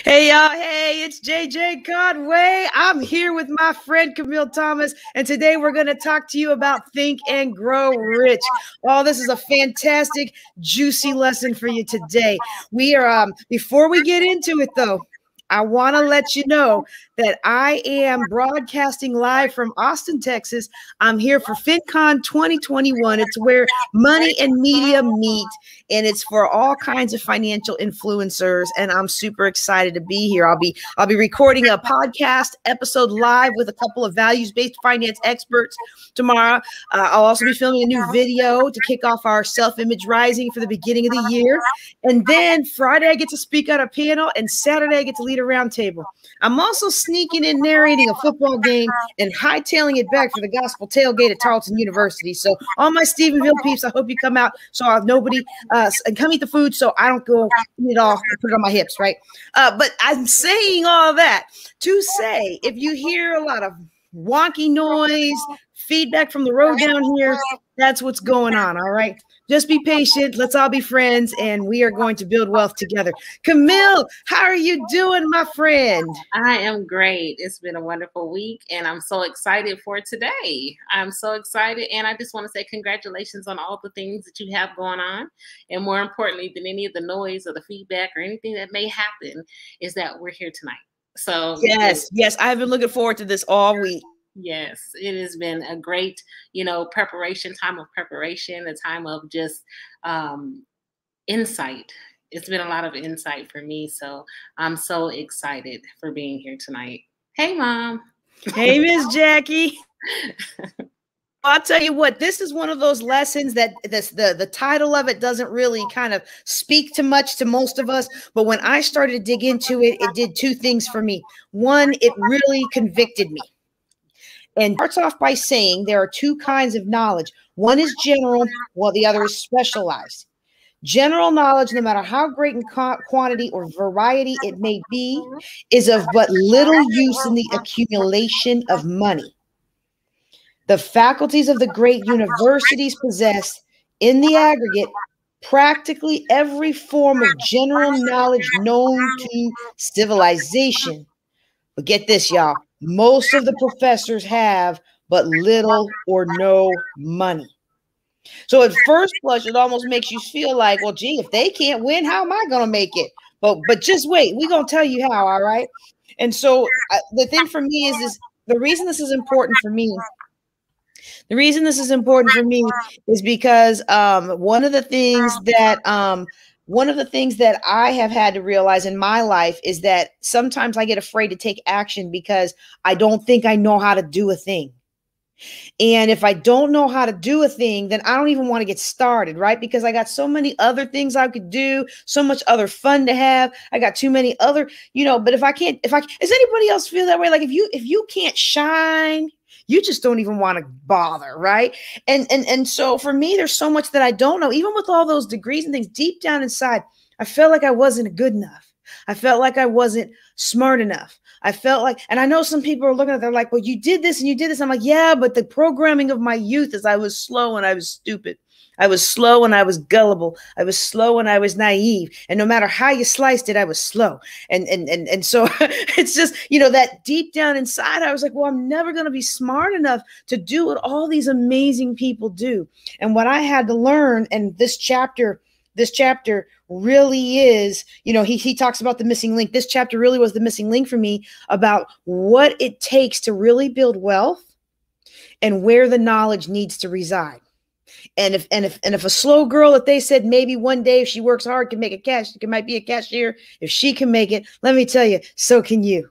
Hey y'all, hey, it's JJ Conway. I'm here with my friend Kamille Thomas, and today we're going to talk to you about Think and Grow Rich. Oh, this is a fantastic, juicy lesson for you today. We are, before we get into it though, I want to let you know that I am broadcasting live from Austin, Texas. I'm here for FinCon 2021. It's where money and media meet, and it's for all kinds of financial influencers. And I'm super excited to be here. I'll be recording a podcast episode live with a couple of values-based finance experts tomorrow. I'll also be filming a new video to kick off our self-image rising for the beginning of the year. And then Friday, I get to speak at a panel, and Saturday, I get to lead a roundtable. I'm also sneaking in narrating a football game and hightailing it back for the gospel tailgate at Tarleton University. So all my Stephenville peeps, I hope you come out so nobody and come eat the food so I don't go eat it all and put it on my hips, right? But I'm saying all that to say, if you hear a lot of wonky noise, feedback from the road down here, that's what's going on, all right? Just be patient. Let's all be friends, and we are going to build wealth together. Kamille, how are you doing, my friend? I am great. It's been a wonderful week, and I'm so excited for today. I'm so excited, and I just want to say congratulations on all the things that you have going on. And more importantly than any of the noise or the feedback or anything that may happen is that we're here tonight. So yes, I've been looking forward to this all week. Yes, it has been a great, time of preparation, a time of just insight. It's been a lot of insight for me. So I'm so excited for being here tonight. Hey, Mom. Hey, Miss Jackie. I'll tell you what, this is one of those lessons that the title of it doesn't really kind of speak to much to most of us. But when I started to dig into it, it did two things for me. One, it really convicted me. And starts off by saying there are two kinds of knowledge. One is general, while the other is specialized. General knowledge, no matter how great in quantity or variety it may be, is of but little use in the accumulation of money. The faculties of the great universities possess, in the aggregate, practically every form of general knowledge known to civilization. But get this, y'all. Most of the professors have but little or no money. So at first blush, it almost makes you feel like, well, gee, if they can't win, how am I going to make it? But just wait. We're going to tell you how, all right? And so the thing for me is this. The reason this is important for me is because one of the things that I have had to realize in my life is that sometimes I get afraid to take action because I don't think I know how to do a thing. And if I don't know how to do a thing, then I don't even want to get started, right? Because I got so many other things I could do, so much other fun to have. I got too many other, but does anybody else feel that way? Like if you can't shine, you just don't even want to bother, right? And so for me, there's so much that I don't know. Even with all those degrees and things, deep down inside, I felt like I wasn't good enough. I felt like I wasn't smart enough. I felt like, and I know some people are looking at it, they're like, well, you did this and you did this. I'm like, yeah, but the programming of my youth is I was slow and I was stupid. I was slow and I was gullible. I was slow and I was naive. And no matter how you sliced it, I was slow. And so it's just, that deep down inside, I was like, well, I'm never going to be smart enough to do what all these amazing people do. And what I had to learn, and this chapter really is, he talks about the missing link. This chapter really was the missing link for me about what it takes to really build wealth and where the knowledge needs to reside. And if a slow girl that they said maybe one day if she works hard can make might be a cashier, if she can make it, let me tell you, so can you.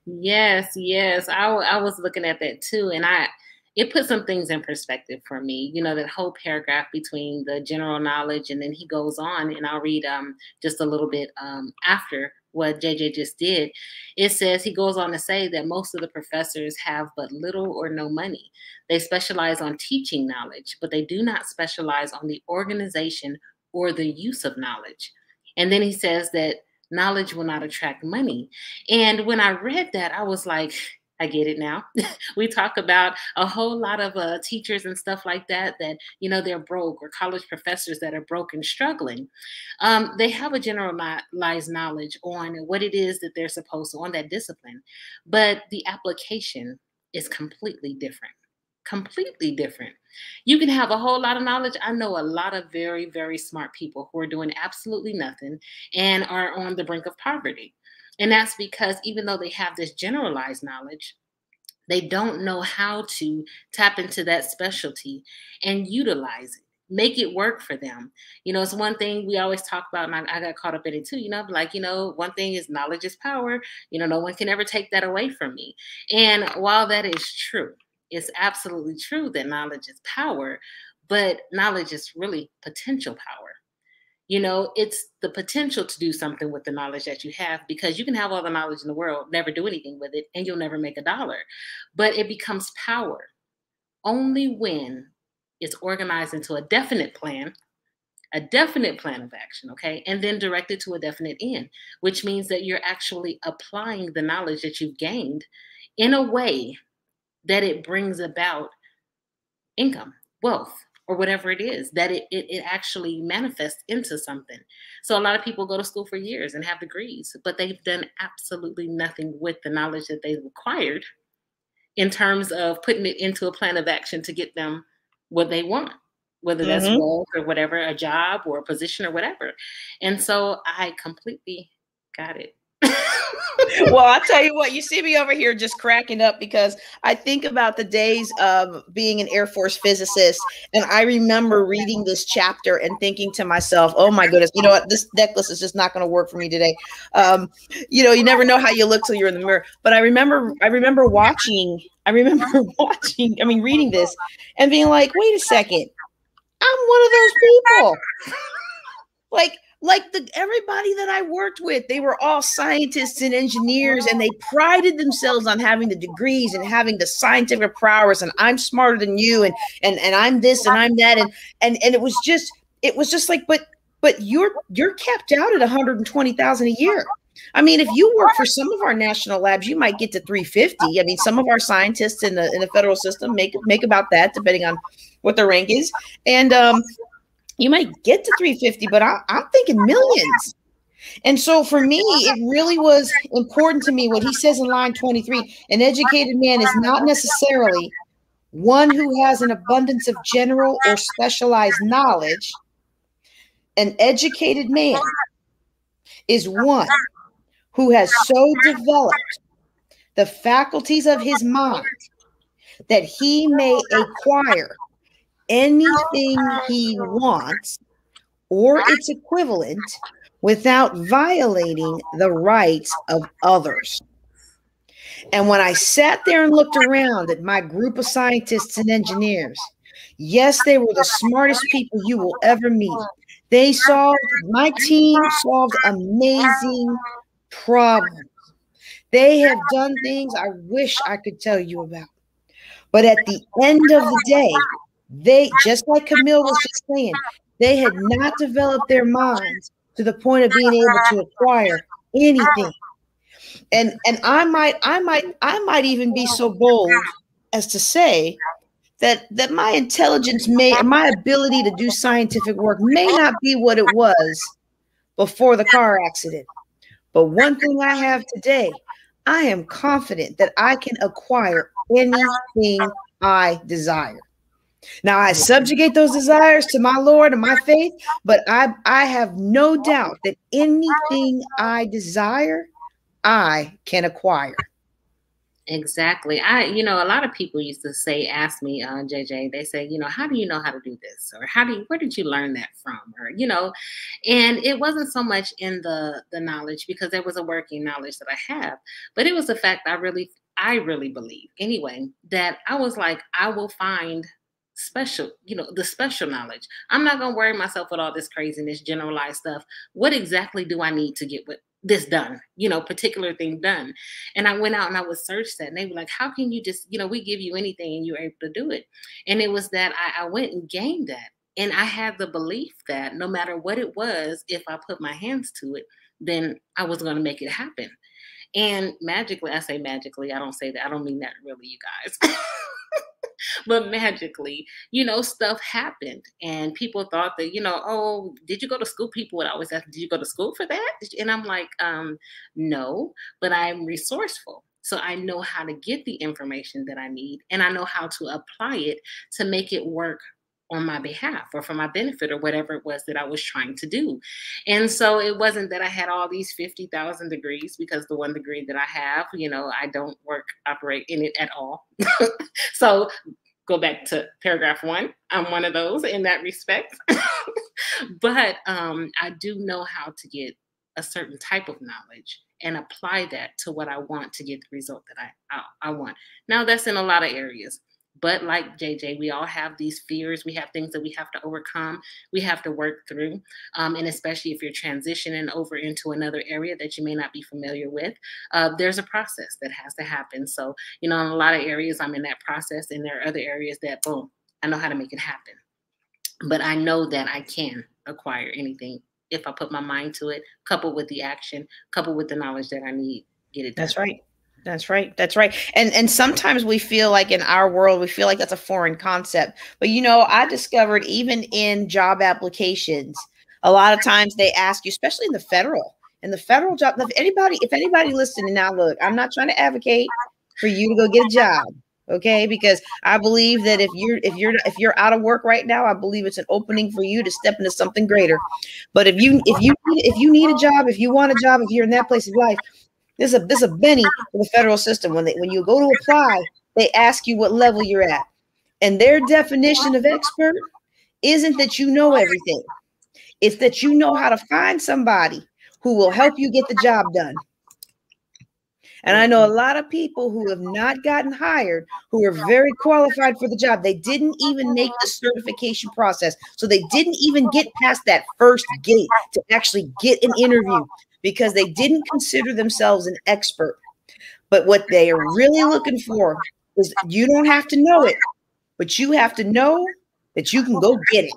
Yes. I was looking at that too, and it put some things in perspective for me. That whole paragraph between the general knowledge, and then he goes on, and I'll read just a little bit after what JJ just did. It says, he goes on to say that most of the professors have but little or no money. They specialize on teaching knowledge, but they do not specialize on the organization or the use of knowledge. And then he says that knowledge will not attract money. And when I read that, I was like, I get it now. We talk about a whole lot of teachers and stuff like that, they're broke, or college professors that are broke and struggling. They have a generalized knowledge on what it is that they're supposed to, on that discipline. But the application is completely different. Completely different. You can have a whole lot of knowledge. I know a lot of very, very smart people who are doing absolutely nothing and are on the brink of poverty. And that's because even though they have this generalized knowledge, they don't know how to tap into that specialty and utilize it, make it work for them. It's one thing we always talk about, and I got caught up in it too. Like, one thing is knowledge is power. No one can ever take that away from me. And while that is true, it's absolutely true that knowledge is power, but knowledge is really potential power. It's the potential to do something with the knowledge that you have, because you can have all the knowledge in the world, never do anything with it, and you'll never make $1. But it becomes power only when it's organized into a definite plan of action, okay? And then directed to a definite end, which means that you're actually applying the knowledge that you've gained in a way that it brings about income, wealth, or whatever it is, that it actually manifests into something. So a lot of people go to school for years and have degrees, but they've done absolutely nothing with the knowledge that they've acquired in terms of putting it into a plan of action to get them what they want, whether that's wealth or whatever, a job or a position or whatever. And so I completely got it. Well, I'll tell you what, you see me over here just cracking up, because I think about the days of being an Air Force physicist. And I remember reading this chapter and thinking to myself, oh my goodness, you know what, this necklace is just not going to work for me today. You never know how you look till you're in the mirror. But I remember reading this and being like, wait a second, I'm one of those people. Like everybody that I worked with, they were all scientists and engineers, and they prided themselves on having the degrees and having the scientific prowess, and I'm smarter than you, and I'm this and I'm that, and it was just like, but you're capped out at 120,000 a year. I mean, if you work for some of our national labs, you might get to 350. I mean, some of our scientists in the federal system make about that, depending on what their rank is, and you might get to 350, but I'm thinking millions. And so for me, it really was important to me what he says in line 23. An educated man is not necessarily one who has an abundance of general or specialized knowledge. An educated man is one who has so developed the faculties of his mind that he may acquire anything he wants or its equivalent without violating the rights of others. And when I sat there and looked around at my group of scientists and engineers, yes, they were the smartest people you will ever meet. My team solved amazing problems. They have done things I wish I could tell you about. But at the end of the day, they, just like Kamille was just saying, they had not developed their minds to the point of being able to acquire anything. And I might even be so bold as to say that my intelligence my ability to do scientific work may not be what it was before the car accident. But one thing I have today, I am confident that I can acquire anything I desire. Now, I subjugate those desires to my Lord and my faith, but I have no doubt that anything I desire, I can acquire. Exactly. A lot of people used to ask me, JJ, they say, how do you know how to do this? Or where did you learn that from? Or, and it wasn't so much in the knowledge, because there was a working knowledge that I have, but it was the fact I really believe anyway, that I was like, I will find the special knowledge. I'm not going to worry myself with all this craziness, generalized stuff. What exactly do I need to get this done, particular thing done? And I went out and I would search that, and they were like, how can you just, we give you anything and you're able to do it. And it was that I went and gained that. And I had the belief that no matter what it was, if I put my hands to it, then I was going to make it happen. And magically, I say magically, I don't say that. I don't mean that really, you guys. But magically, stuff happened, and people thought that, oh, did you go to school? People would always ask, did you go to school for that? And I'm like, no, but I'm resourceful. So I know how to get the information that I need, and I know how to apply it to make it work on my behalf or for my benefit or whatever it was that I was trying to do. And so it wasn't that I had all these 50,000 degrees, because the one degree that I have, I don't operate in it at all. So go back to paragraph 1. I'm one of those in that respect. But I do know how to get a certain type of knowledge and apply that to what I want to get the result that I want. Now, that's in a lot of areas. But like JJ, we all have these fears. We have things that we have to overcome. We have to work through. And especially if you're transitioning over into another area that you may not be familiar with, there's a process that has to happen. So, in a lot of areas, I'm in that process. And there are other areas that, boom, I know how to make it happen. But I know that I can acquire anything if I put my mind to it, coupled with the action, coupled with the knowledge that I need, get it done. That's right. That's right. That's right. And sometimes we feel like in our world, we feel like that's a foreign concept. But I discovered even in job applications, a lot of times they ask you, especially in the federal job, if anybody listening now, look, I'm not trying to advocate for you to go get a job. Okay, because I believe that if you're out of work right now, I believe it's an opening for you to step into something greater. But if you need a job, if you want a job, if you're in that place of life, this is a Benny for the federal system. When you go to apply, they ask you what level you're at. And their definition of expert isn't that you know everything. It's that you know how to find somebody who will help you get the job done. And I know a lot of people who have not gotten hired, who are very qualified for the job. They didn't even make the certification process. So they didn't even get past that first gate to actually get an interview, because they didn't consider themselves an expert. But what they are really looking for is, you don't have to know it, but you have to know that you can go get it.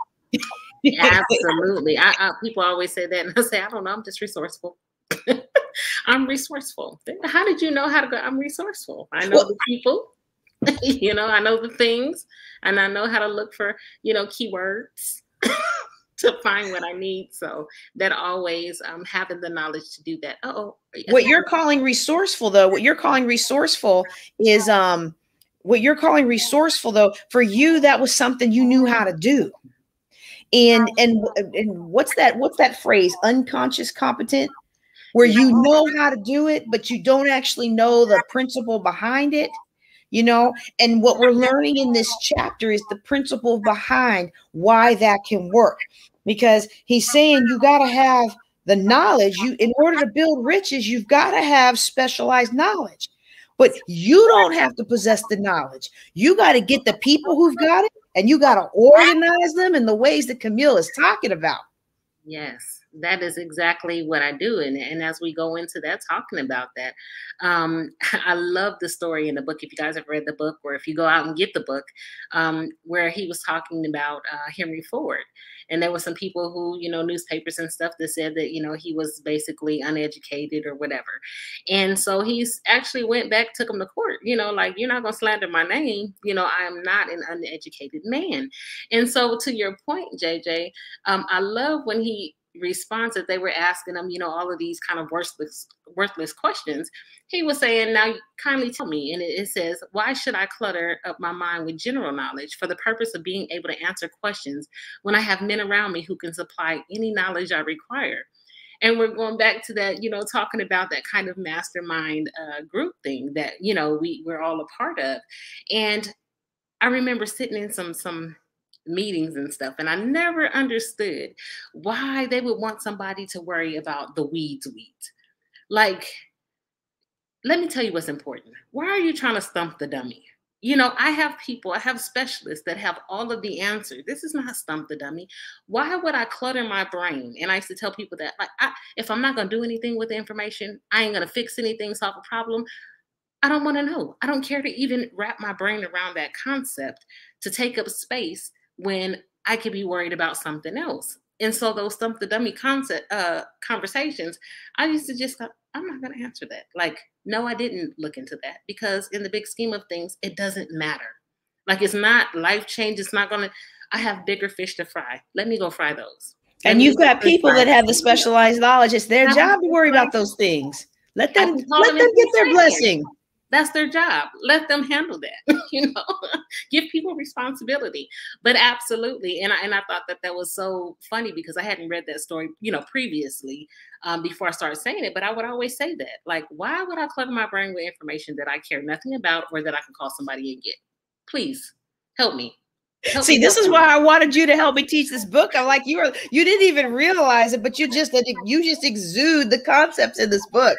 Absolutely. People always say that, and I say, I don't know, I'm just resourceful. I'm resourceful. How did you know how to go? I'm resourceful. I know the people, I know the things, and I know how to look for, keywords to find what I need. So that always having the knowledge to do that. What you're calling resourceful, though, for you, that was something you knew how to do. And what's that phrase? Unconscious competent, where you know how to do it, but you don't actually know the principle behind it. And what we're learning in this chapter is the principle behind why that can work, because he's saying you got to have the knowledge. In order to build riches, you've got to have specialized knowledge, but you don't have to possess the knowledge. You got to get the people who've got it, and you got to organize them in the ways that Kamille is talking about. Yes, that is exactly what I do. And as we go into that, talking about that, I love the story in the book. If you guys have read the book, or if you go out and get the book, where he was talking about Henry Ford. And there were some people who, newspapers and stuff that said that, he was basically uneducated or whatever. And so he's actually went back, took him to court, like, you're not going to slander my name. I am not an uneducated man. And so to your point, JJ, I love when he response that they were asking him, all of these kind of worthless questions. He was saying, now kindly tell me. And it says, why should I clutter up my mind with general knowledge for the purpose of being able to answer questions when I have men around me who can supply any knowledge I require? And we're going back to that, talking about that kind of mastermind group thing that, we're all a part of. And I remember sitting in some meetings and stuff, and I never understood why they would want somebody to worry about the weeds. Like, let me tell you what's important. Why are you trying to stump the dummy? I have specialists that have all of the answers. This is not stump the dummy. Why would I clutter my brain? And I used to tell people that, like, if I'm not going to do anything with the information, I ain't going to fix anything, solve a problem. I don't want to know. I don't care to even wrap my brain around that concept to take up space when I could be worried about something else. And so those stump the dummy conversations, I used to just go, I'm not going to answer that. Like, no, I didn't look into that, because in the big scheme of things, it doesn't matter. Like, it's not life change. It's not going to, I have bigger fish to fry. Let me go fry those. And you've got people that have the specialized knowledge. It's their job to worry about those things. Let them get their blessing. That's their job. Let them handle that. Give people responsibility. But absolutely, and I thought that was so funny, because I hadn't read that story, previously, before I started saying it. But I would always say that, like, why would I clutter my brain with information that I care nothing about, or that I can call somebody and get? Please help me. See, this is why I wanted you to help me teach this book. I'm like, you didn't even realize it, but you just exude the concepts in this book.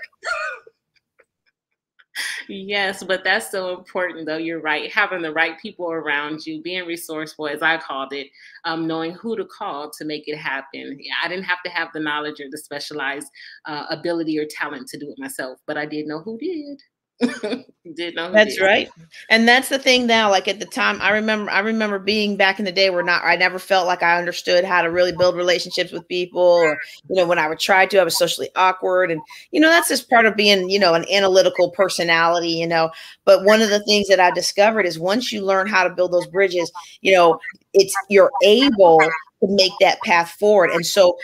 Yes, but that's so important, though. You're right. Having the right people around you, being resourceful, as I called it, knowing who to call to make it happen. Yeah, I didn't have to have the knowledge or the specialized ability or talent to do it myself, but I did know who did. That's right. And that's the thing now. Like, at the time, I remember being back in the day where I never felt like I understood how to really build relationships with people, or, when I would try to, I was socially awkward. And, that's just part of being, an analytical personality, but one of the things that I discovered is, once you learn how to build those bridges, you're able to make that path forward. And so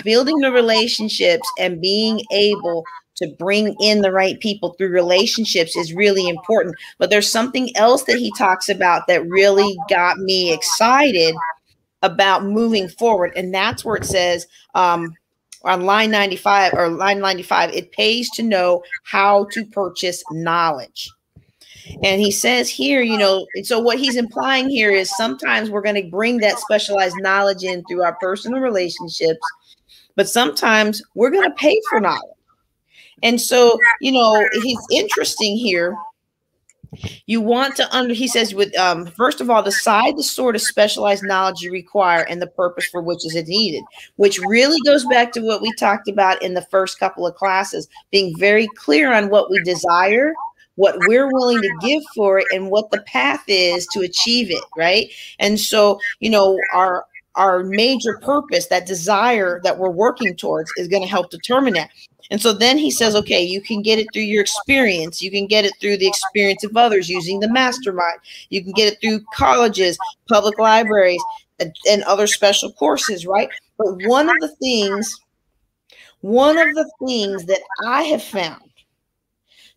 building the relationships and being able to bring in the right people through relationships is really important. But there's something else that he talks about that really got me excited about moving forward. And that's where it says, on line 95, it pays to know how to purchase knowledge. And he says here, so what he's implying here is, sometimes we're going to bring that specialized knowledge in through our personal relationships, but sometimes we're going to pay for knowledge. And so, he's interesting here. You want to he says, with first of all, decide the sort of specialized knowledge you require and the purpose for which is it needed, which really goes back to what we talked about in the first couple of classes, being very clear on what we desire, what we're willing to give for it, and what the path is to achieve it, right? And so, our major purpose, that desire that we're working towards, is going to help determine that. And so then he says, okay, you can get it through your experience. You can get it through the experience of others using the mastermind. You can get it through colleges, public libraries, and other special courses, right? But one of the things that I have found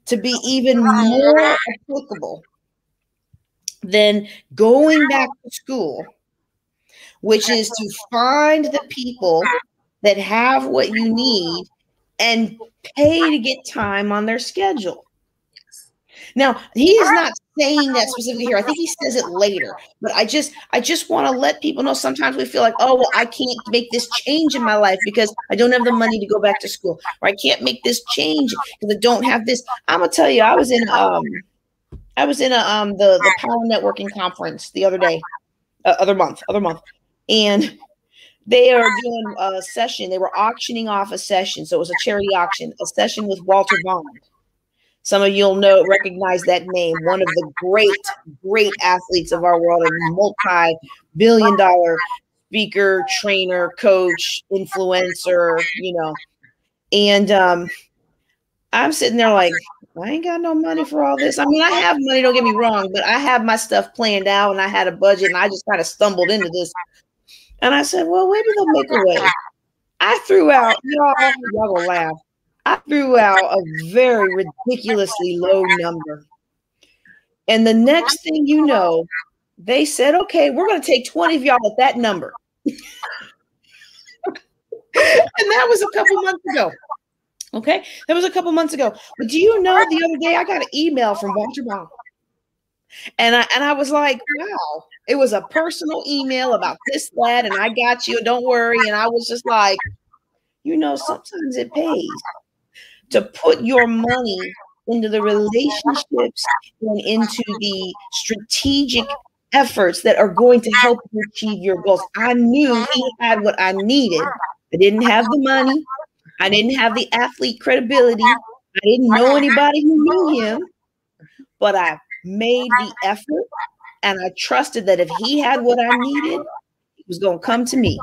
to be even more applicable than going back to school, which is to find the people that have what you need and pay to get time on their schedule. Now, he is not saying that specifically here. I think he says it later, but I just want to let people know, sometimes we feel like, oh, well, I can't make this change in my life because I don't have the money to go back to school, or I can't make this change because I don't have this. I'm gonna tell you, I was in the Power Networking conference the other day, other month, and they are doing a session. They were auctioning off a session. So it was a charity auction, a session with Walter Bond. Some of you'll recognize that name. One of the great athletes of our world, a multi-billion-dollar speaker, trainer, coach, influencer, And I'm sitting there like, I ain't got no money for all this. I mean, I have money, don't get me wrong, but I have my stuff planned out, and I had a budget, and I just kind of stumbled into this. And I said, well, maybe they'll make a way. I threw out, y'all gonna laugh. I threw out a very ridiculously low number. And the next thing you know, they said, okay, we're going to take 20 of y'all at that number. And that was a couple months ago. Okay. That was a couple months ago. But do you know, the other day I got an email from Walter Bond. And I was like, wow, it was a personal email about this, that, and I got you, don't worry. And I was just like, sometimes it pays to put your money into the relationships and into the strategic efforts that are going to help you achieve your goals. I knew he had what I needed. I didn't have the money. I didn't have the athlete credibility. I didn't know anybody who knew him, but I made the effort, and I trusted that if he had what I needed, he was going to come to me.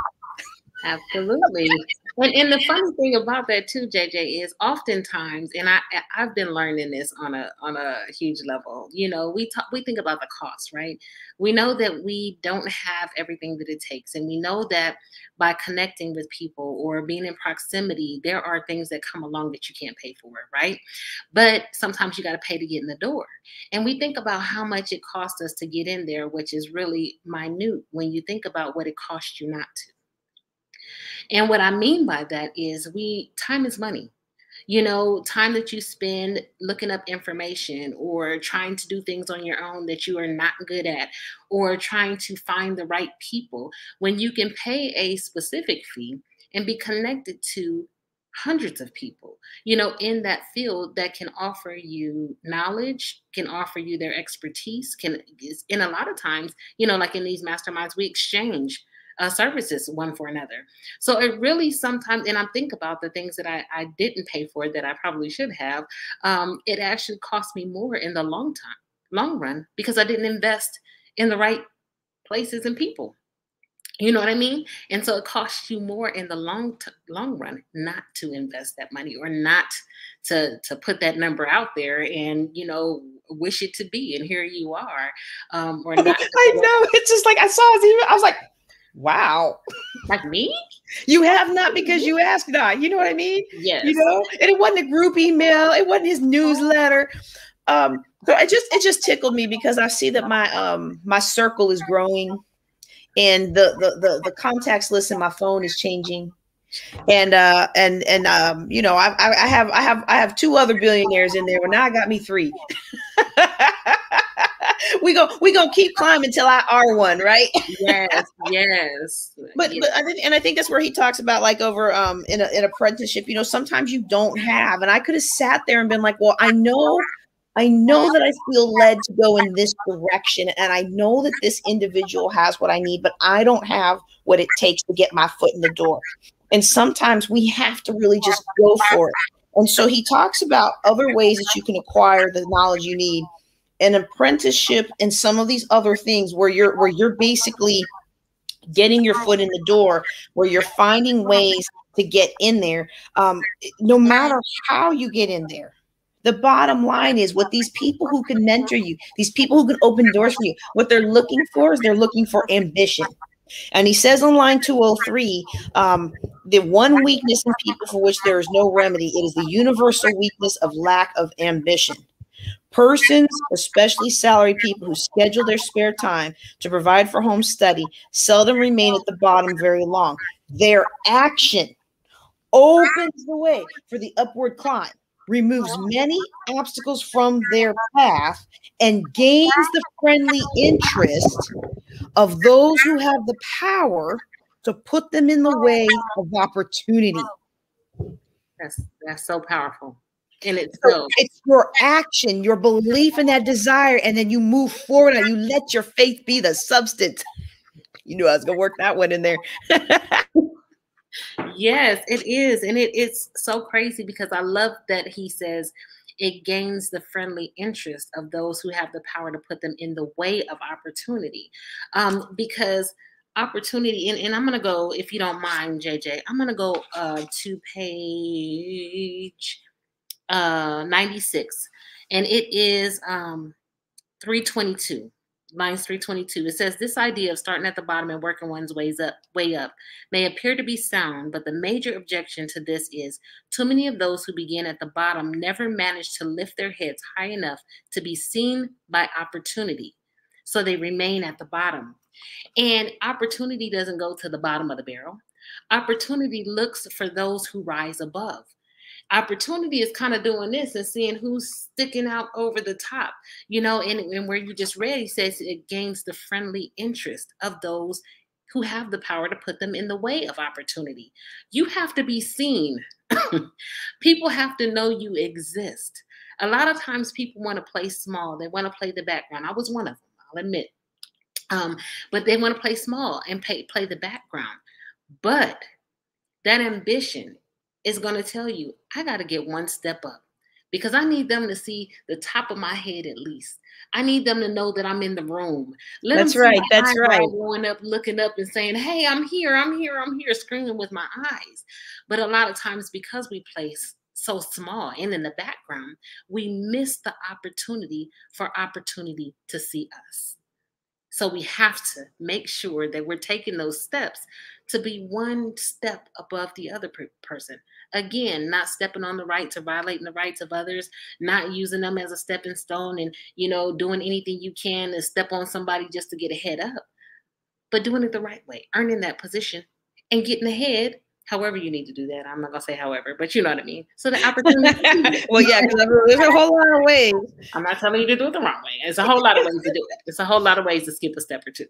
Absolutely. And the funny thing about that too, JJ, is oftentimes, and I've been learning this on a huge level. You know, we think about the cost, right? We know that we don't have everything that it takes, and we know that by connecting with people or being in proximity, there are things that come along that you can't pay for, right? But sometimes you got to pay to get in the door, and we think about how much it costs us to get in there, which is really minute when you think about what it costs you not to. And what I mean by that is time is money. You know, time that you spend looking up information or trying to do things on your own that you are not good at, or trying to find the right people, when you can pay a specific fee and be connected to hundreds of people, you know, in that field that can offer you knowledge, can offer you their expertise, in a lot of times, you know, like in these masterminds, we exchange services one for another. So it really sometimes, and I think about the things that I didn't pay for that I probably should have. It actually cost me more in the long run, because I didn't invest in the right places and people. You know what I mean? And so it costs you more in the long run not to invest that money, or not to put that number out there and, you know, wish it to be. And here you are, or not. I know. It's just like I saw his email. I was like, wow. Like me? You have not because you asked not. You know what I mean? Yes. You know, and it wasn't a group email. It wasn't his newsletter. So it just tickled me because I see that my circle is growing, and the contacts list in my phone is changing. And you know, I have two other billionaires in there, but now I got me three. we gonna keep climbing till I are one, right? Yes, yes. But I think that's where he talks about, like, over in an apprenticeship, you know, sometimes you don't have, and I could have sat there and been like, well, I know that I feel led to go in this direction, and I know that this individual has what I need, but I don't have what it takes to get my foot in the door. And sometimes we have to really just go for it. And so he talks about other ways that you can acquire the knowledge you need, an apprenticeship, and some of these other things where you're basically getting your foot in the door, where you're finding ways to get in there. No matter how you get in there, the bottom line is, what these people who can mentor you, these people who can open doors for you, what they're looking for is they're looking for ambition. And he says on line 203, the one weakness in people for which there is no remedy, it is the universal weakness of lack of ambition. Persons, especially salary people who schedule their spare time to provide for home study, seldom remain at the bottom very long. Their action opens the way for the upward climb, removes many obstacles from their path, and gains the friendly interest of those who have the power to put them in the way of opportunity. That's so powerful. And it's your action, your belief in that desire, and then you move forward and you let your faith be the substance. You knew I was gonna work that one in there. Yes, it is. And it's so crazy, because I love that he says it gains the friendly interest of those who have the power to put them in the way of opportunity. Because opportunity, and I'm going to go, if you don't mind, JJ, I'm going to go to page 96, and it is 322. Lines 322. It says, this idea of starting at the bottom and working one's way up may appear to be sound, but the major objection to this is too many of those who begin at the bottom never manage to lift their heads high enough to be seen by opportunity. So they remain at the bottom. And opportunity doesn't go to the bottom of the barrel. Opportunity looks for those who rise above. Opportunity is kind of doing this and seeing who's sticking out over the top, you know, and where you just read, he says it gains the friendly interest of those who have the power to put them in the way of opportunity. You have to be seen. People have to know you exist. A lot of times people want to play small. They want to play the background. I was one of them, I'll admit. But they want to play small and play the background. But that ambition is going to tell you, I got to get one step up, because I need them to see the top of my head at least. I need them to know that I'm in the room. Let them That's see right. my That's right. eyebrow going up, looking up and saying, hey, I'm here, I'm here, I'm here, screaming with my eyes. But a lot of times, because we place so small and in the background, we miss the opportunity for opportunity to see us. So we have to make sure that we're taking those steps to be one step above the other person. Again, not stepping on the rights or violating the rights of others, not using them as a stepping stone and, doing anything you can to step on somebody just to get a head up, but doing it the right way, earning that position and getting ahead. However you need to do that. I'm not going to say however, but you know what I mean. So the opportunity. Well, yeah, because there's a whole lot of ways. I'm not telling you to do it the wrong way. It's a whole lot of ways to do it. It's a whole lot of ways to skip a step or two.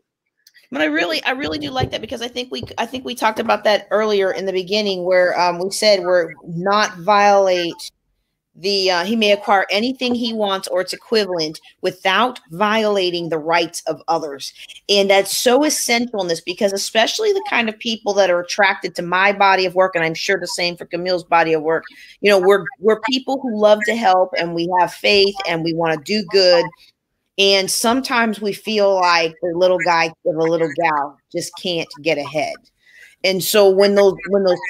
But I really do like that, because I think we talked about that earlier in the beginning, where we said we're not violate the he may acquire anything he wants or its equivalent without violating the rights of others. And that's so essential in this, because especially the kind of people that are attracted to my body of work, and I'm sure the same for Kamille's body of work, we're people who love to help, and we have faith, and we want to do good. And sometimes we feel like the little guy or the little gal just can't get ahead. And so when those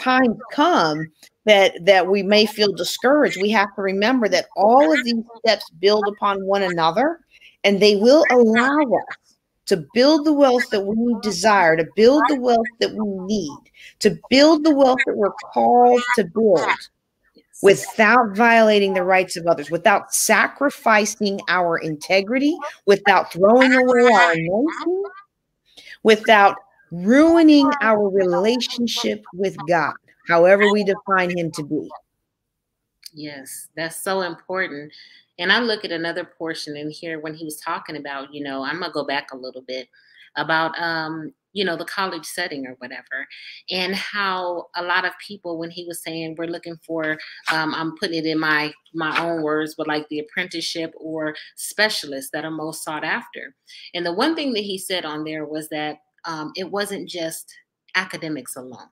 times come that we may feel discouraged, we have to remember that all of these steps build upon one another, and they will allow us to build the wealth that we desire, to build the wealth that we need, to build the wealth that we're called to build, without violating the rights of others, without sacrificing our integrity, without throwing away our anointing, without ruining our relationship with God, however we define him to be. Yes, that's so important. And I look at another portion in here when he was talking about, I'm gonna go back a little bit about the college setting or whatever, and how a lot of people, when he was saying we're looking for, I'm putting it in my own words, but like the apprenticeship or specialists that are most sought after. And the one thing that he said on there was that it wasn't just academics alone.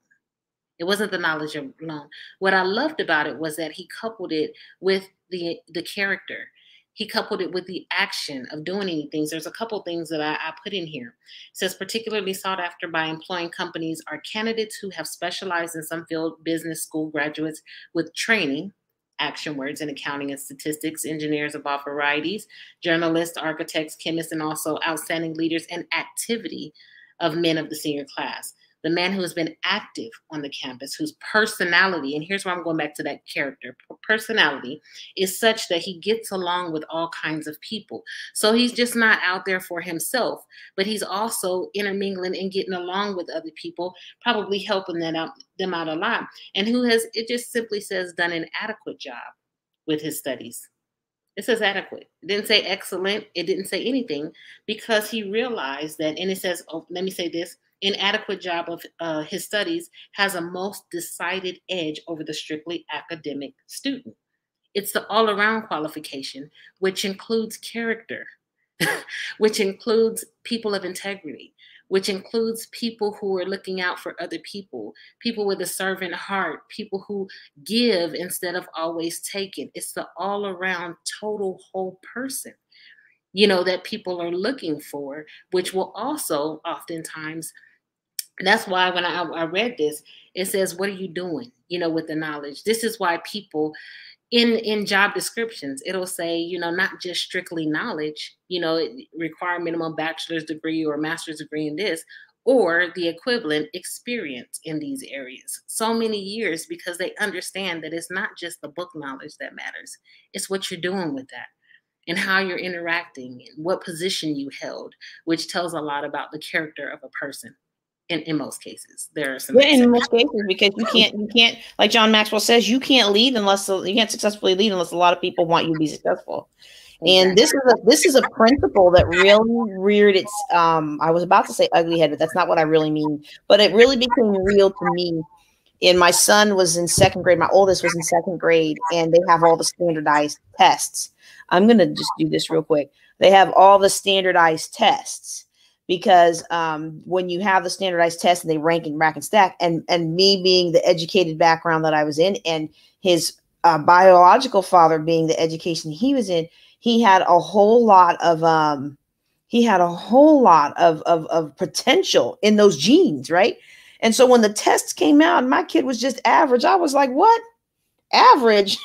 It wasn't the knowledge alone. What I loved about it was that he coupled it with the character. He coupled it with the action of doing anything. There's a couple things that I put in here. It says, particularly sought after by employing companies are candidates who have specialized in some field, business school graduates with training, action words in accounting and statistics, engineers of all varieties, journalists, architects, chemists, and also outstanding leaders and activity of men of the senior class. The man who has been active on the campus, whose personality, and here's where I'm going back to that character, personality is such that he gets along with all kinds of people. So he's just not out there for himself, but he's also intermingling and getting along with other people, probably helping them out a lot. And who has, it just simply says, done an adequate job with his studies. It says adequate. It didn't say excellent. It didn't say anything, because he realized that, and it says, let me say this, inadequate job of his studies has a most decided edge over the strictly academic student. It's the all-around qualification, which includes character, which includes people of integrity, which includes people who are looking out for other people, people with a servant heart, people who give instead of always taking. It's the all-around total whole person, that people are looking for, which will also oftentimes, that's why when I read this, it says, what are you doing, with the knowledge? This is why people in job descriptions, it'll say, not just strictly knowledge, require minimum bachelor's degree or master's degree in this, or the equivalent experience in these areas. So many years, because they understand that it's not just the book knowledge that matters. It's what you're doing with that and how you're interacting and what position you held, which tells a lot about the character of a person. In most cases, there are some. Yeah, in most cases, because you can't, like John Maxwell says, you can't lead you can't successfully lead unless a lot of people want you to be successful. Exactly. And this is a principle that really reared its I was about to say ugly head, but that's not what I really mean. But it really became real to me. And my son was in second grade. My oldest was in second grade, and they have all the standardized tests. I'm gonna just do this real quick. They have all the standardized tests. Because when you have the standardized tests and they rank and rack and stack, and me being the educated background that I was in, and his biological father being the education he was in, he had a whole lot of potential in those genes, right? And so when the tests came out and my kid was just average, I was like, what? Average?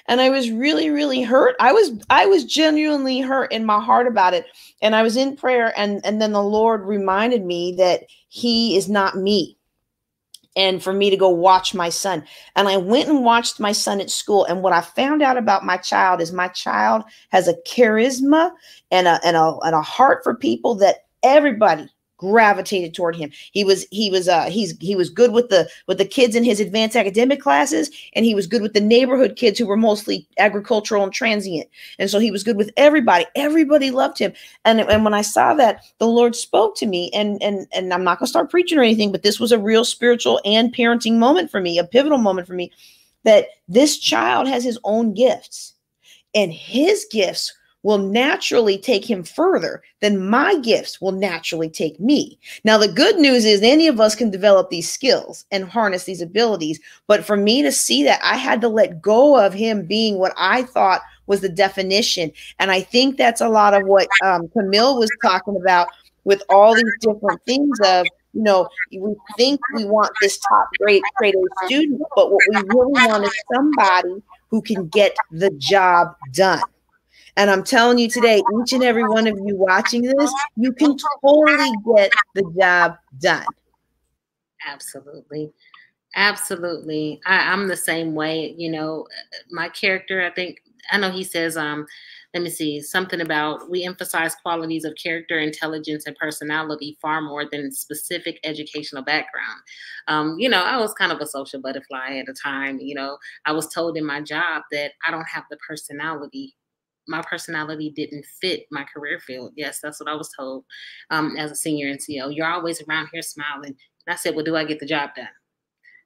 And I was really, really hurt. I was genuinely hurt in my heart about it. And I was in prayer, and then the Lord reminded me that he is not me, and for me to go watch my son. And I went and watched my son at school. And what I found out about my child is my child has a charisma and a heart for people that everybody gravitated toward him. He was good with the kids in his advanced academic classes, and he was good with the neighborhood kids who were mostly agricultural and transient. And so he was good with everybody. Everybody loved him. And when I saw that, the Lord spoke to me, and I'm not going to start preaching or anything, but this was a real spiritual and parenting moment for me, a pivotal moment for me, that this child has his own gifts, and his gifts will naturally take him further than my gifts will naturally take me. Now, the good news is any of us can develop these skills and harness these abilities. But for me to see that, I had to let go of him being what I thought was the definition. And I think that's a lot of what Kamille was talking about with all these different things of, we think we want this top grade A student, but what we really want is somebody who can get the job done. And I'm telling you today, each and every one of you watching this, you can totally get the job done. Absolutely. Absolutely. I'm the same way. My character, I know he says, let me see, something about we emphasize qualities of character, intelligence, and personality far more than specific educational background. I was kind of a social butterfly at a time. I was told in my job that I don't have the personality. My personality didn't fit my career field. Yes, that's what I was told as a senior NCO. You're always around here smiling. And I said, well, do I get the job done?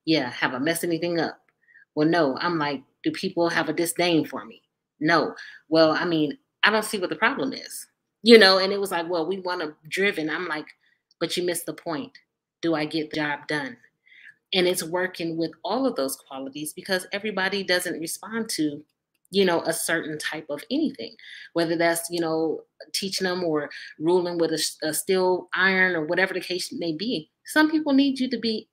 Yeah. Have I messed anything up? Well, no. I'm like, do people have a disdain for me? No. Well, I don't see what the problem is, and it was like, well, we want a driven. I'm like, but you missed the point. Do I get the job done? And it's working with all of those qualities because everybody doesn't respond to a certain type of anything, whether that's, teaching them or ruling with a steel iron or whatever the case may be. Some people need you to be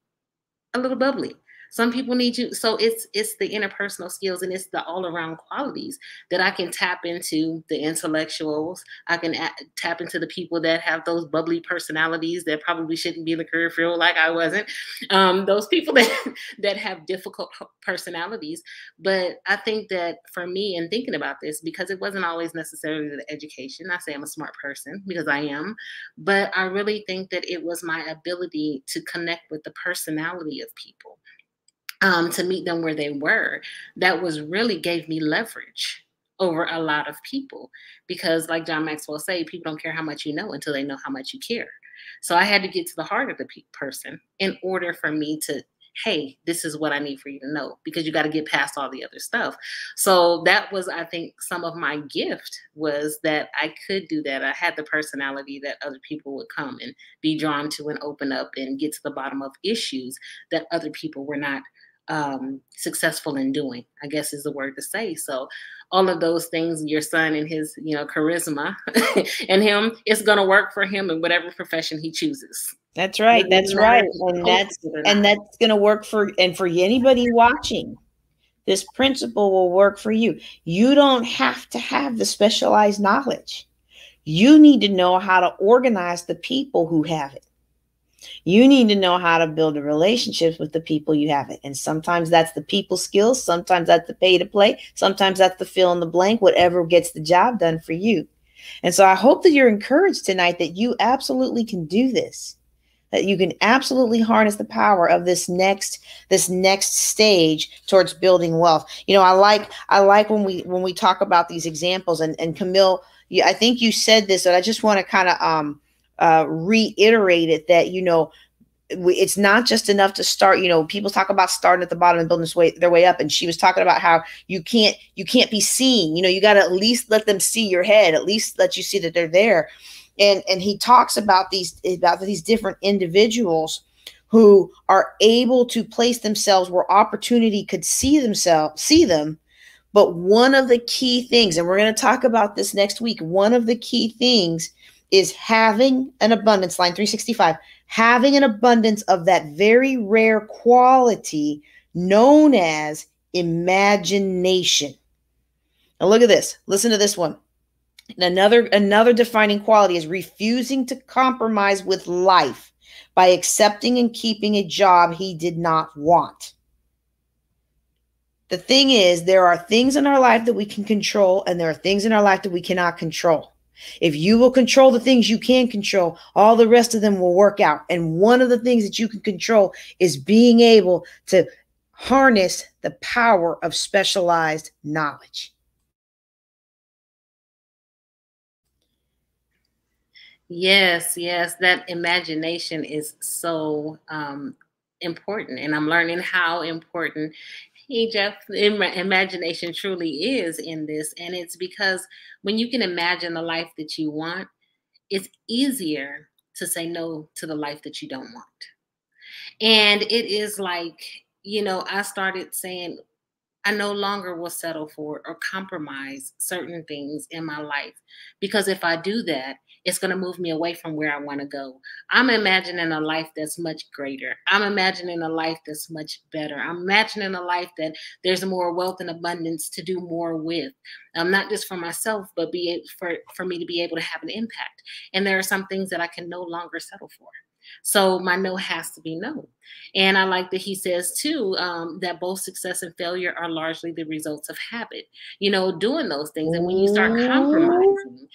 a little bubbly. Some people need you. So it's the interpersonal skills and it's the all around qualities that I can tap into the intellectuals. I can tap into the people that have those bubbly personalities that probably shouldn't be in the career field like I wasn't. Those people that have difficult personalities. But I think that for me in thinking about this, because it wasn't always necessarily the education, I say I'm a smart person because I am, but I really think that it was my ability to connect with the personality of people. To meet them where they were, that was really gave me leverage over a lot of people. Because like John Maxwell say, people don't care how much you know until they know how much you care. So I had to get to the heart of the person in order for me to, hey, this is what I need for you to know, because you got to get past all the other stuff. So that was, I think, some of my gift was that I could do that. I had the personality that other people would come and be drawn to and open up and get to the bottom of issues that other people were not successful in doing, I guess is the word to say. So all of those things, your son and his, charisma and him, it's going to work for him in whatever profession he chooses. That's right. That's right. And that's going to work for anybody watching. This principle will work for you. You don't have to have the specialized knowledge. You need to know how to organize the people who have it. You need to know how to build a relationships with the people you have it. And sometimes that's the people skills. Sometimes that's the pay to play. Sometimes that's the fill in the blank, whatever gets the job done for you. And so I hope that you're encouraged tonight that you absolutely can do this, that you can absolutely harness the power of this next stage towards building wealth. I like when we talk about these examples, and Kamille, I think you said this, but I just want to kind of reiterate it, that it's not just enough to start. People talk about starting at the bottom and building their way up, and she was talking about how you can't be seen. You got to at least let them see your head, at least let you see that they're there. And he talks about these different individuals who are able to place themselves where opportunity could see them, But one of the key things, and we're going to talk about this next week, one of the key things is having an abundance, line 365, having an abundance of that very rare quality known as imagination. Now look at this. Listen to this one. Another defining quality is refusing to compromise with life by accepting and keeping a job he did not want. The thing is, there are things in our life that we can control, and there are things in our life that we cannot control. If you will control the things you can control, all the rest of them will work out. And one of the things that you can control is being able to harness the power of specialized knowledge. Yes, yes, that imagination is so important, and I'm learning how important, hey Jeff, imagination truly is in this. And it's because when you can imagine the life that you want, it's easier to say no to the life that you don't want. And it is like, I started saying, I no longer will settle for or compromise certain things in my life, because if I do that, it's going to move me away from where I want to go. I'm imagining a life that's much greater. I'm imagining a life that's much better. I'm imagining a life that there's more wealth and abundance to do more with, not just for myself, but for me to be able to have an impact. And there are some things that I can no longer settle for. So my no has to be no. And I like that he says too, that both success and failure are largely the results of habit, doing those things. And when you start compromising,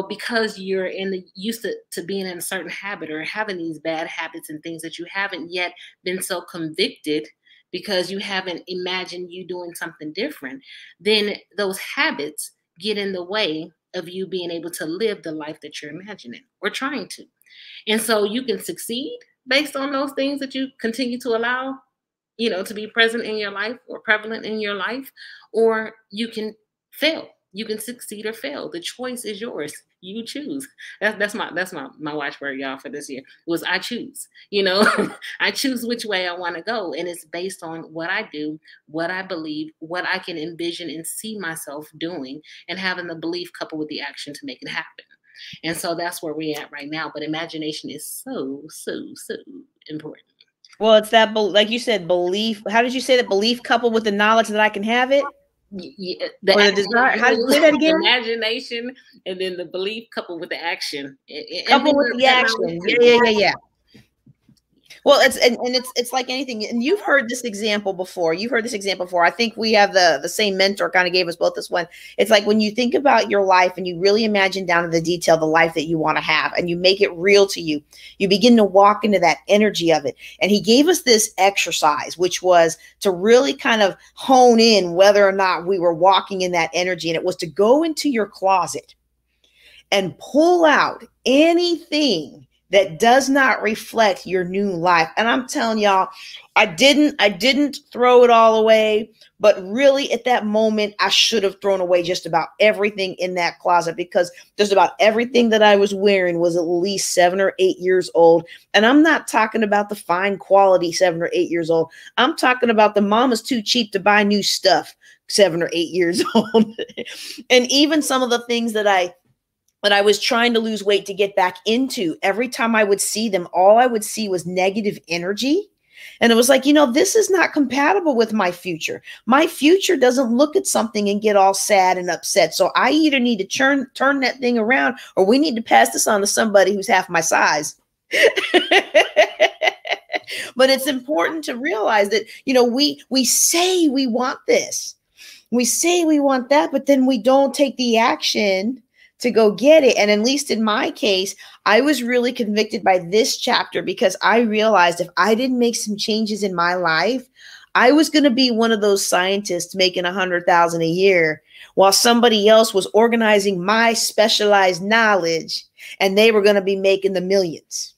because you're used to being in a certain habit or having these bad habits and things that you haven't yet been so convicted because you haven't imagined you doing something different, then those habits get in the way of you being able to live the life that you're imagining or trying to. And so you can succeed based on those things that you continue to allow, to be present in your life or prevalent in your life, or you can fail. You can succeed or fail. The choice is yours. You choose. That's my watchword, y'all, for this year was I choose. I choose which way I want to go. And it's based on what I do, what I believe, what I can envision and see myself doing, and having the belief coupled with the action to make it happen. And so that's where we're at right now. But imagination is so, so, so important. Well, it's that, like you said, belief. How did you say that? Belief coupled with the knowledge that I can have it? Yeah, or the desire. How did you say that again? Imagination, and then the belief coupled with the action. Coupled with the action. Yeah. Well, it's like anything, and you've heard this example before. I think we have the same mentor kind of gave us both this one. It's like when you think about your life and you really imagine down to the detail the life that you want to have, and you make it real to you, you begin to walk into that energy of it. And he gave us this exercise, which was to really kind of hone in whether or not we were walking in that energy. And it was to go into your closet and pull out anything that does not reflect your new life. And I'm telling y'all, I didn't throw it all away, but really at that moment, I should have thrown away just about everything in that closet, because just about everything that I was wearing was at least 7 or 8 years old. And I'm not talking about the fine quality 7 or 8 years old. I'm talking about the mama's too cheap to buy new stuff, 7 or 8 years old. And even some of the things that I was trying to lose weight to get back into, every time I would see them, all I would see was negative energy. And it was like, this is not compatible with my future. My future doesn't look at something and get all sad and upset. So I either need to turn that thing around, or we need to pass this on to somebody who's half my size. But it's important to realize that, we say we want this. We say we want that, but then we don't take the action to go get it. And at least in my case, I was really convicted by this chapter, because I realized if I didn't make some changes in my life, I was going to be one of those scientists making $100,000 a year while somebody else was organizing my specialized knowledge, and they were going to be making the millions.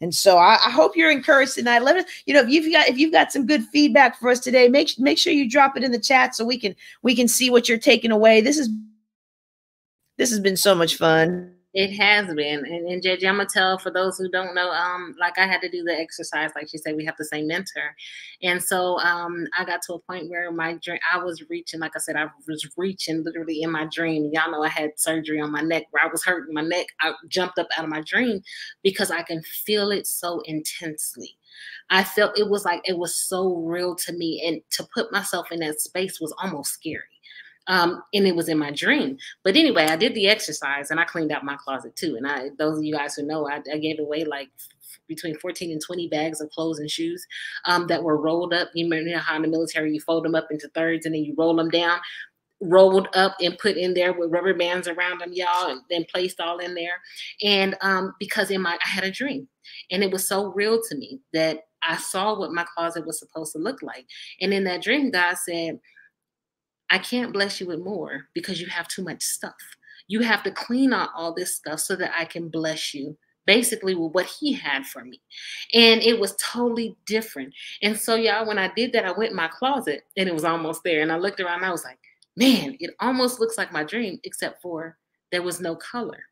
And so I hope you're encouraged tonight. Let us, if you've got some good feedback for us today, make sure you drop it in the chat so we can see what you're taking away. This has been so much fun. It has been. And Judge, I'm gonna tell for those who don't know, like I had to do the exercise, like she said, we have the same mentor. And so I got to a point where my dream, I was reaching, like I said, I was reaching literally in my dream. Y'all know I had surgery on my neck where I was hurting my neck. I jumped up out of my dream because I can feel it so intensely. I felt it was like it was so real to me. And to put myself in that space was almost scary. And it was in my dream. But anyway, I did the exercise and I cleaned out my closet too. And those of you guys who know, I gave away like between 14 and 20 bags of clothes and shoes that were rolled up. You know how in the military you fold them up into thirds and then you roll them down, rolled up and put in there with rubber bands around them, y'all, and then placed all in there. And because I had a dream and it was so real to me that I saw what my closet was supposed to look like. And in that dream, God said, I can't bless you with more because you have too much stuff. You have to clean out all this stuff so that I can bless you basically with what he had for me. And it was totally different. And so y'all, when I did that, I went in my closet and it was almost there. And I looked around and I was like, man, it almost looks like my dream, except for there was no color.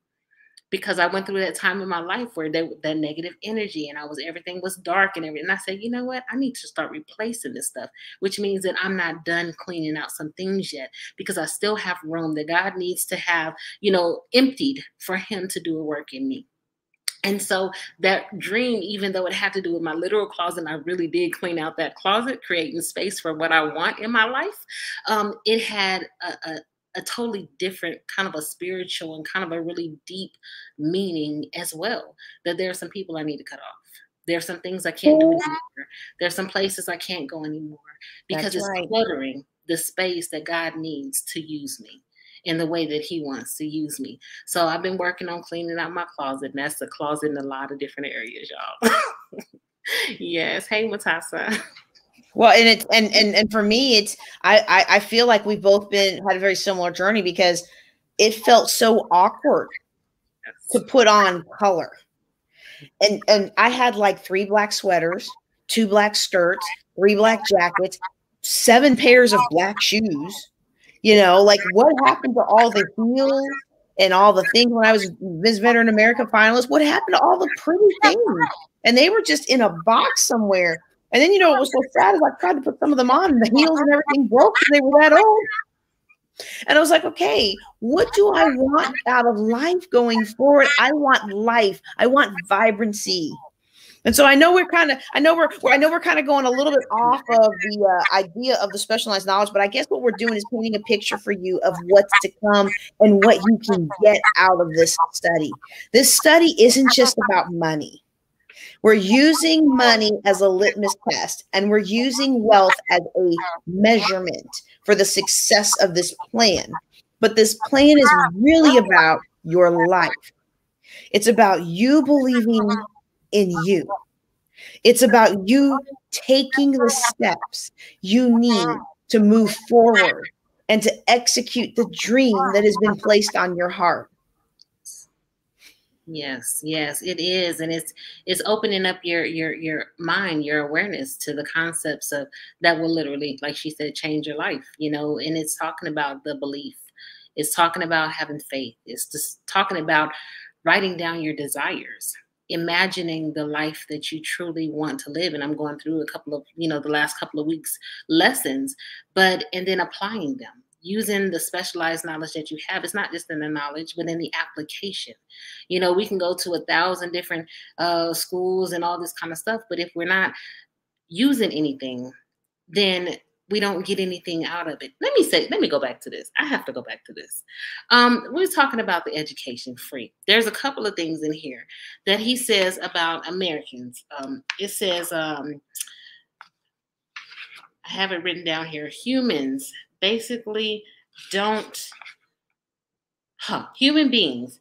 Because I went through that time in my life where that negative energy and everything was dark and everything. And I said, you know what? I need to start replacing this stuff, which means that I'm not done cleaning out some things yet because I still have room that God needs to have, emptied for him to do a work in me. And so that dream, even though it had to do with my literal closet, I really did clean out that closet, creating space for what I want in my life. It had a totally different kind of a spiritual and kind of a really deep meaning as well. That there are some people I need to cut off. There are some things I can't do anymore. There are some places I can't go anymore because it's cluttering the space that God needs to use me in the way that he wants to use me. So I've been working on cleaning out my closet, and that's the closet in a lot of different areas, y'all. Yes. Hey, Matassa. Well, and for me, I feel like we've both had a very similar journey because it felt so awkward to put on color. And I had like 3 black sweaters, 2 black skirts, 3 black jackets, 7 pairs of black shoes. Like what happened to all the heels and all the things when I was Miss Veteran America finalist? What happened to all the pretty things? And they were just in a box somewhere. And then, what was so sad is I tried to put some of them on and the heels and everything broke because they were that old. And I was like, okay, what do I want out of life going forward? I want life. I want vibrancy. And so I know we're kind of going a little bit off of the idea of the specialized knowledge, but I guess what we're doing is painting a picture for you of what's to come and what you can get out of this study. This study isn't just about money. We're using money as a litmus test, and we're using wealth as a measurement for the success of this plan. But this plan is really about your life. It's about you believing in you. It's about you taking the steps you need to move forward and to execute the dream that has been placed on your heart. Yes, it is. And it's opening up your mind, your awareness to the concepts of that will literally, like she said, change your life, and it's talking about the belief. It's talking about having faith. It's just talking about writing down your desires, imagining the life that you truly want to live. And I'm going through a couple of, the last couple of weeks lessons, and then applying them. Using the specialized knowledge that you have. It's not just in the knowledge, but in the application. We can go to 1,000 different schools and all this kind of stuff, but if we're not using anything, then we don't get anything out of it. Let me go back to this. I have to go back to this. We're talking about the education free. There's a couple of things in here that he says about Americans. It says, I have it written down here, humans basically human beings.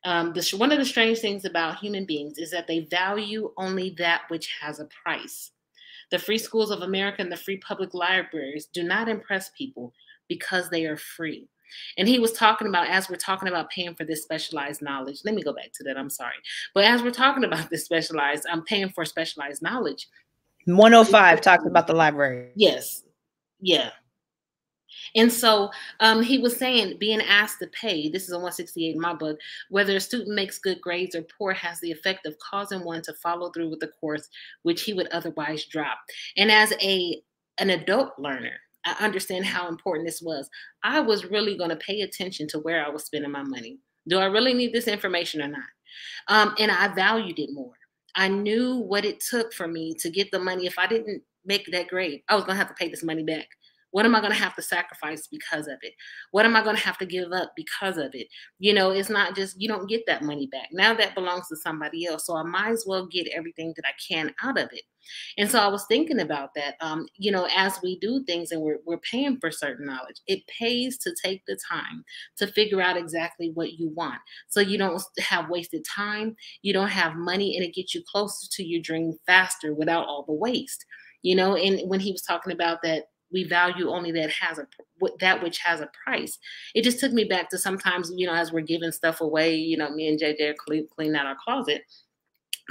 One of the strange things about human beings is that they value only that which has a price. The free schools of America and the free public libraries do not impress people because they are free. And he was talking about, as we're talking about paying for this specialized knowledge, let me go back to that, I'm sorry. But as we're talking about this I'm paying for specialized knowledge. 105 talks about the library. Yes. Yeah. And so he was saying being asked to pay, this is on 168 in my book, whether a student makes good grades or poor has the effect of causing one to follow through with the course, which he would otherwise drop. And as an adult learner, I understand how important this was. I was really going to pay attention to where I was spending my money. Do I really need this information or not? And I valued it more. I knew what it took for me to get the money. If I didn't make that grade, I was going to have to pay this money back. What am I going to have to sacrifice because of it? What am I going to have to give up because of it? You know, it's not just, you don't get that money back. Now that belongs to somebody else. So I might as well get everything that I can out of it. And so I was thinking about that. You know, as we do things and we're paying for certain knowledge, it pays to take the time to figure out exactly what you want. So you don't have wasted time, you don't have money, and it gets you closer to your dream faster without all the waste. You know, and when he was talking about that, we value only that which has a price. It just took me back to sometimes, you know, as we're giving stuff away, you know, me and JJ are cleaning out our closet.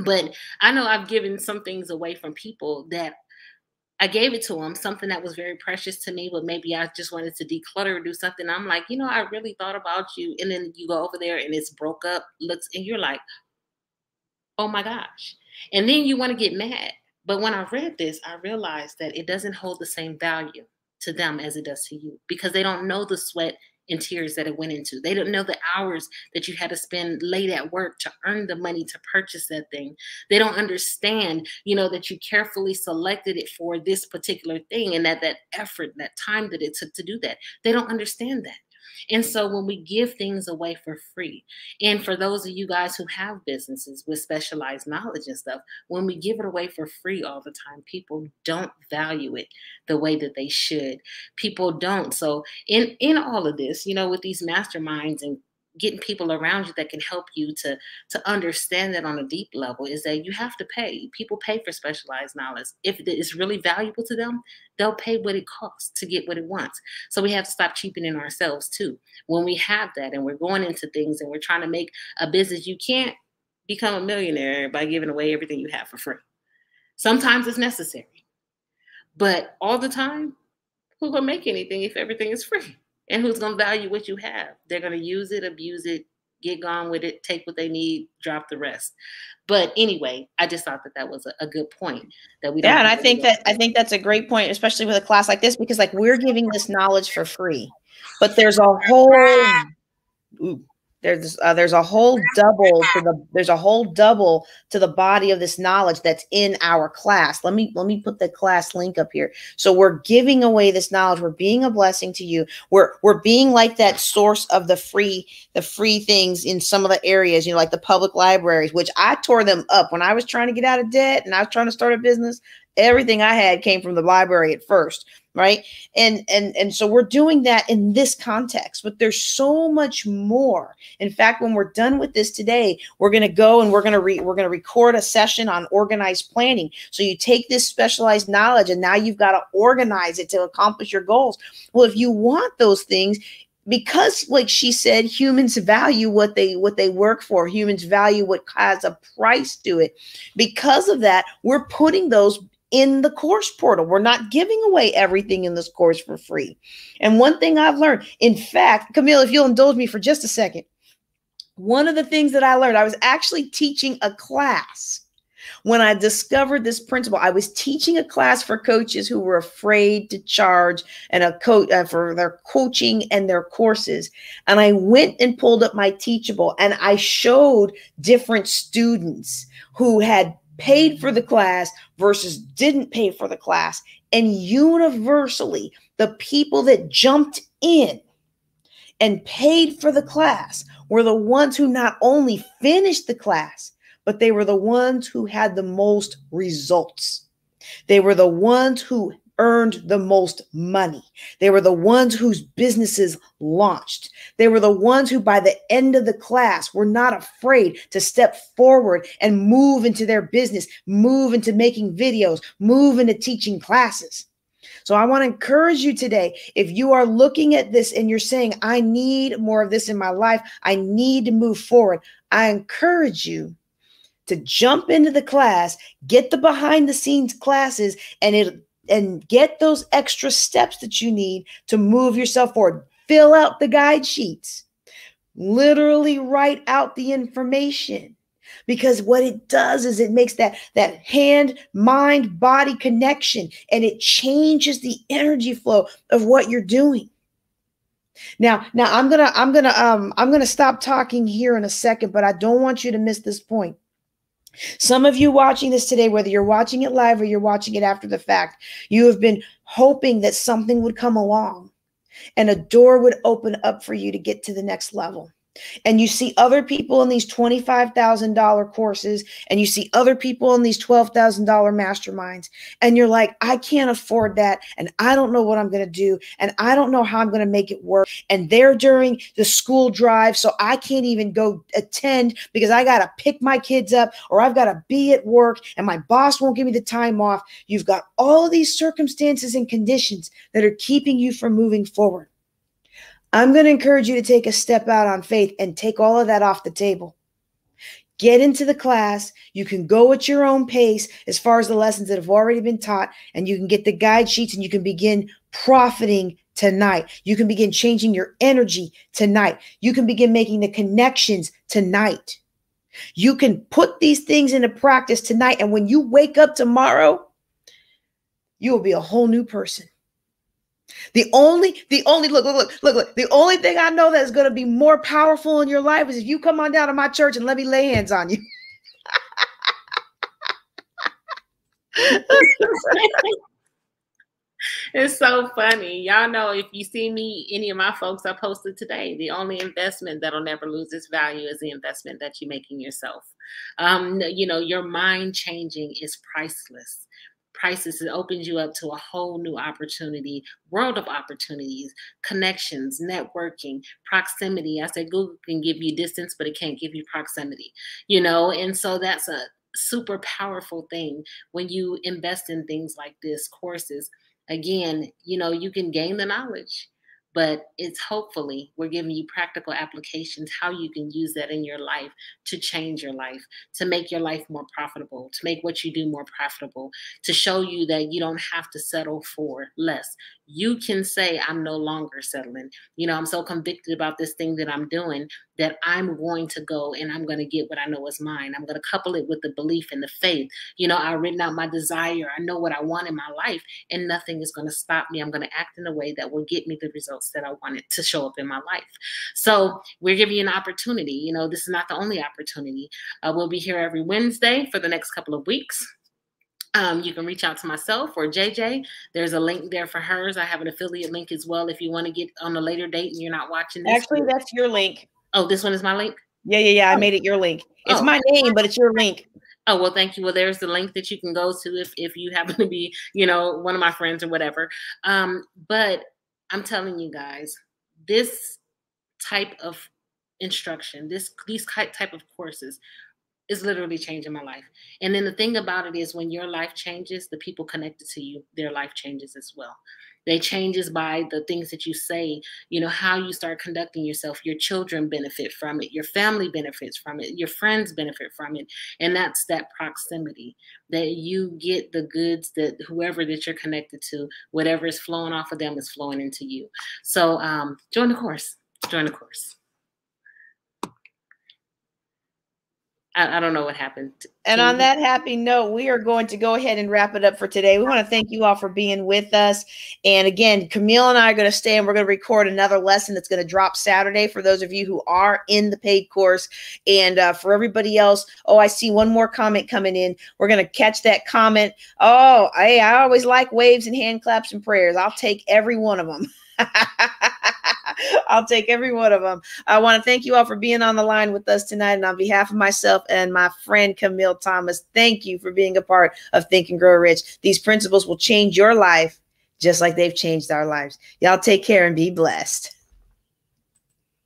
But I know I've given some things away from people that I gave it to them, something that was very precious to me, but maybe I just wanted to declutter or do something. I'm like, you know, I really thought about you. And then you go over there and it's broke up, and you're like, oh my gosh. And then you want to get mad. But when I read this, I realized that it doesn't hold the same value to them as it does to you, because they don't know the sweat and tears that it went into. They don't know the hours that you had to spend late at work to earn the money to purchase that thing. They don't understand, you know, that you carefully selected it for this particular thing, and that effort, that time that it took to do that. They don't understand that. And so when we give things away for free, and for those of you guys who have businesses with specialized knowledge and stuff, when we give it away for free all the time, people don't value it the way that they should. People don't. So in all of this, you know, with these masterminds and getting people around you that can help you to understand that on a deep level, is that you have to pay. People pay for specialized knowledge. If it is really valuable to them, they'll pay what it costs to get what it wants. So we have to stop cheapening ourselves too. When we have that and we're going into things and we're trying to make a business, you can't become a millionaire by giving away everything you have for free. Sometimes it's necessary, but all the time, who's gonna make anything if everything is free? And who's gonna value what you have? They're gonna use it, abuse it, get gone with it, take what they need, drop the rest. But anyway, I just thought that was a good point, that we don't. Yeah, and I think that's a great point, especially with a class like this, because like we're giving this knowledge for free, but there's a whole there's a whole double to the body of this knowledge that's in our class. Let me put the class link up here. So we're giving away this knowledge. We're being a blessing to you. We're being like that source of the free things in some of the areas, you know, like the public libraries, which I tore them up when I was trying to get out of debt and I was trying to start a business. Everything I had came from the library at first, right? And so we're doing that in this context, but there's so much more. In fact, when we're done with this today, we're going to go and we're going to record a session on organized planning. So you take this specialized knowledge and now you've got to organize it to accomplish your goals. Well, if you want those things, because like she said, humans value what they work for. Humans value what has a price to it. Because of that, we're putting those in the course portal. We're not giving away everything in this course for free. And one thing I've learned, in fact, Kamille, if you'll indulge me for just a second, one of the things that I learned, I was actually teaching a class when I discovered this principle. I was teaching a class for coaches who were afraid to charge and for their coaching and their courses. And I went and pulled up my Teachable and I showed different students who had paid for the class versus didn't pay for the class. And universally, the people that jumped in and paid for the class were the ones who not only finished the class, but they were the ones who had the most results. They were the ones who earned the most money. They were the ones whose businesses launched. They were the ones who, by the end of the class, were not afraid to step forward and move into their business, move into making videos, move into teaching classes. So I want to encourage you today, if you are looking at this and you're saying, I need more of this in my life, I need to move forward, I encourage you to jump into the class, get the behind the scenes classes, and and get those extra steps that you need to move yourself forward. Fill out the guide sheets. Literally write out the information, because what it does is it makes that hand, mind, body connection, and it changes the energy flow of what you're doing. Now I'm gonna stop talking here in a second, but I don't want you to miss this point. Some of you watching this today, whether you're watching it live or you're watching it after the fact, you have been hoping that something would come along and a door would open up for you to get to the next level. And you see other people in these $25,000 courses, and you see other people in these $12,000 masterminds, and you're like, I can't afford that, and I don't know what I'm going to do, and I don't know how I'm going to make it work. And they're during the school drive, so I can't even go attend because I got to pick my kids up, or I've got to be at work, and my boss won't give me the time off. You've got all of these circumstances and conditions that are keeping you from moving forward. I'm going to encourage you to take a step out on faith and take all of that off the table. Get into the class. You can go at your own pace as far as the lessons that have already been taught, and you can get the guide sheets, and you can begin profiting tonight. You can begin changing your energy tonight. You can begin making the connections tonight. You can put these things into practice tonight, and when you wake up tomorrow, you will be a whole new person. The only look, the only thing I know that is going to be more powerful in your life is if you come on down to my church and let me lay hands on you. It's so funny. Y'all know, if you see me, any of my folks I posted today, the only investment that'll never lose its value is the investment that you make in yourself. Your mind changing is priceless. Prices, it opens you up to a whole new opportunity, world of opportunities, connections, networking, proximity. I said Google can give you distance, but it can't give you proximity, and so that's a super powerful thing when you invest in things like this, courses. Again, you can gain the knowledge, but it's hopefully we're giving you practical applications, how you can use that in your life to change your life, to make your life more profitable, to make what you do more profitable, to show you that you don't have to settle for less. You can say, I'm no longer settling. I'm so convicted about this thing that I'm doing that I'm going to go and I'm going to get what I know is mine. I'm going to couple it with the belief and the faith. I've written out my desire. I know what I want in my life, and nothing is going to stop me. I'm going to act in a way that will get me the results that I wanted to show up in my life. So we're giving you an opportunity. This is not the only opportunity. We'll be here every Wednesday for the next couple of weeks. You can reach out to myself or JJ. There's a link there for hers. I have an affiliate link as well if you want to get on a later date and you're not watching this. Actually, that's your link. Oh, this one is my link? Yeah. I made it your link. It's my name, but it's your link. Oh, well, thank you. Well, there's the link that you can go to if you happen to be, one of my friends or whatever. But I'm telling you guys, this type of instruction, these type of courses is literally changing my life. And then the thing about it is, when your life changes, the people connected to you, their life changes as well. They changes by the things that you say, how you start conducting yourself. Your children benefit from it. Your family benefits from it. Your friends benefit from it. And that's that proximity, that you get the goods that whoever that you're connected to, whatever is flowing off of them is flowing into you. So join the course. Join the course. I don't know what happened. And on that happy note, we are going to go ahead and wrap it up for today. We want to thank you all for being with us. And again, Kamille and I are going to stay and we're going to record another lesson that's going to drop Saturday for those of you who are in the paid course. And for everybody else, I see one more comment coming in. We're going to catch that comment. Oh, I always like waves and hand claps and prayers. I'll take every one of them. I'll take every one of them. I want to thank you all for being on the line with us tonight. And on behalf of myself and my friend Kamille Thomas, thank you for being a part of Think and Grow Rich. These principles will change your life just like they've changed our lives. Y'all take care and be blessed.